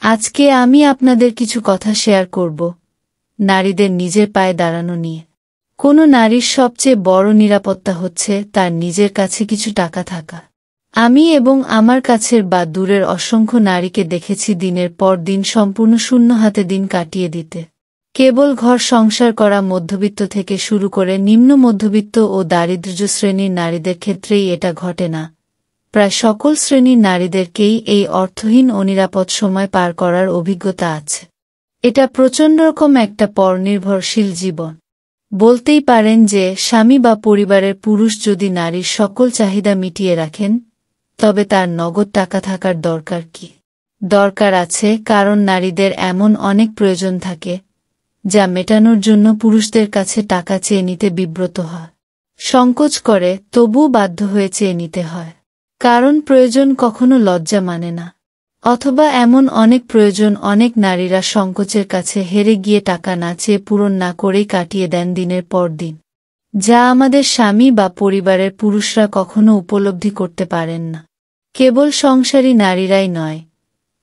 আজকে আমি আপনাদের কিছু কথা শেয়ার করব নারীদের নিজের পায়ে দাঁড়ানো নিয়ে। কোনো নারীর সবচেয়ে বড় নিরাপত্তা হচ্ছে তার নিজের কাছে কিছু টাকা থাকা। আমি এবং আমার কাছের বা দূরের অসংখ্য নারীকে দেখেছি দিনের পর দিন সম্পূর্ণ শূন্য হাতে দিন কাটিয়ে দিতে। কেবল ঘর সংসার করা মধ্যবিত্ত থেকে শুরু করে নিম্ন মধ্যবিত্ত ও দারিদ্র্য শ্রেণীর নারীদের ক্ষেত্রেই এটা ঘটে না, প্রায় সকল শ্রেণীর নারীদেরকেই এই অর্থহীন ও নিরাপদ সময় পার করার অভিজ্ঞতা আছে। এটা প্রচণ্ডরকম একটা পরনির্ভরশীল জীবন। বলতেই পারেন যে স্বামী বা পরিবারের পুরুষ যদি নারীর সকল চাহিদা মিটিয়ে রাখেন, তবে তার নগদ টাকা থাকার দরকার কি? দরকার আছে, কারণ নারীদের এমন অনেক প্রয়োজন থাকে যা মেটানোর জন্য পুরুষদের কাছে টাকা চেয়ে নিতে বিব্রত হয়, সংকোচ করে, তবুও বাধ্য হয়ে চেয়ে নিতে হয়। কারণ প্রয়োজন কখনো লজ্জা মানে না। অথবা এমন অনেক প্রয়োজন অনেক নারীরা সংকোচের কাছে হেরে গিয়ে টাকা না চেয়ে পূরণ না করেই কাটিয়ে দেন দিনের পর দিন, যা আমাদের স্বামী বা পরিবারের পুরুষরা কখনো উপলব্ধি করতে পারেন না। কেবল সংসারী নারীরাই নয়,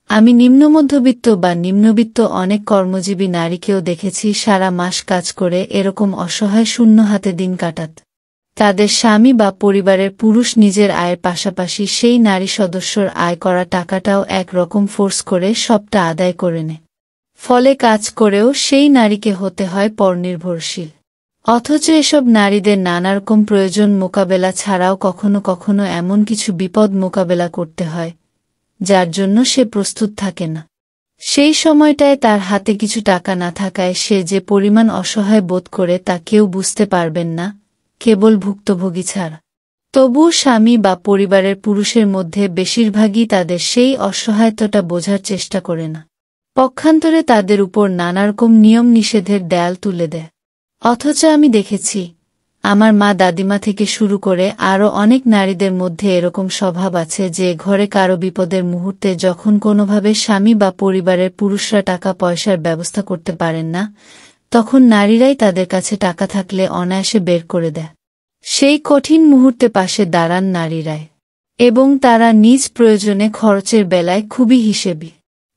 আমি নিম্নমধ্যবিত্ত বা নিম্নবিত্ত অনেক কর্মজীবী নারীকেও দেখেছি সারা মাস কাজ করে এরকম অসহায় শূন্য হাতে দিন কাটাত। তাদের স্বামী বা পরিবারের পুরুষ নিজের আয়ের পাশাপাশি সেই নারী সদস্যর আয় করা টাকাটাও এক রকম ফোর্স করে সবটা আদায় করে নেয়। ফলে কাজ করেও সেই নারীকে হতে হয় পরনির্ভরশীল। অথচ এসব নারীদের নানারকম প্রয়োজন মোকাবেলা ছাড়াও কখনো কখনো এমন কিছু বিপদ মোকাবেলা করতে হয় যার জন্য সে প্রস্তুত থাকে না। সেই সময়টায় তার হাতে কিছু টাকা না থাকায় সে যে পরিমাণ অসহায় বোধ করে তা কেউ বুঝতে পারবেন না, কেবল ভুক্তভোগী ছাড়া। তবুও স্বামী বা পরিবারের পুরুষের মধ্যে বেশিরভাগই তাদের সেই অসহায়তাটা বোঝার চেষ্টা করে না। পক্ষান্তরে তাদের উপর নানারকম নিয়ম নিষেধের দেয়াল তুলে দেয়। অথচ আমি দেখেছি, আমার মা দাদিমা থেকে শুরু করে আরও অনেক নারীদের মধ্যে এরকম স্বভাব আছে যে ঘরে কারো বিপদের মুহূর্তে যখন কোনোভাবে স্বামী বা পরিবারের পুরুষরা টাকা পয়সার ব্যবস্থা করতে পারেন না, তখন নারীরাই তাদের কাছে টাকা থাকলে অনায়াসে বের করে দেয়। সেই কঠিন মুহূর্তে পাশে দাঁড়ান নারীরাই। এবং তারা নিজ প্রয়োজনে খরচের বেলায় খুবই হিসেবি।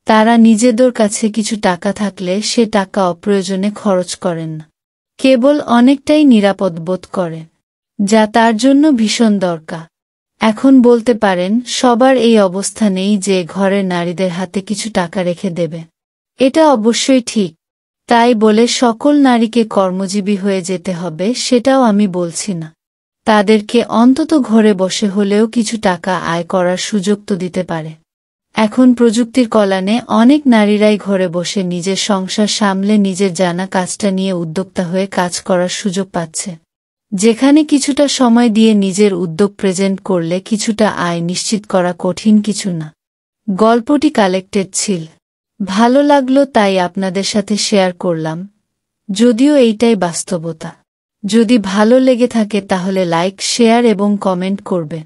তারা নিজেদের কাছে কিছু টাকা থাকলে সে টাকা অপ্রয়োজনে খরচ করেন না, কেবল অনেকটাই নিরাপদ বোধ করেন, যা তার জন্য ভীষণ দরকার। এখন বলতে পারেন, সবার এই অবস্থা নেই যে ঘরের নারীদের হাতে কিছু টাকা রেখে দেবে। এটা অবশ্যই ঠিক। তাই বলে সকল নারীকে কর্মজীবী হয়ে যেতে হবে সেটাও আমি বলছি না। তাদেরকে অন্তত ঘরে বসে হলেও কিছু টাকা আয় করার সুযোগ তো দিতে পারে। এখন প্রযুক্তির কল্যাণে অনেক নারীরাই ঘরে বসে নিজের সংসার সামলে নিজের জানা কাজটা নিয়ে উদ্যোক্তা হয়ে কাজ করার সুযোগ পাচ্ছে, যেখানে কিছুটা সময় দিয়ে নিজের উদ্যোগ প্রেজেন্ট করলে কিছুটা আয় নিশ্চিত করা কঠিন কিছু না। গল্পটি কালেক্টেড ছিল, ভালো লাগলো তাই আপনাদের সাথে শেয়ার করলাম, যদিও এইটাই বাস্তবতা। যদি ভালো লেগে থাকে তাহলে লাইক, শেয়ার এবং কমেন্ট করবেন।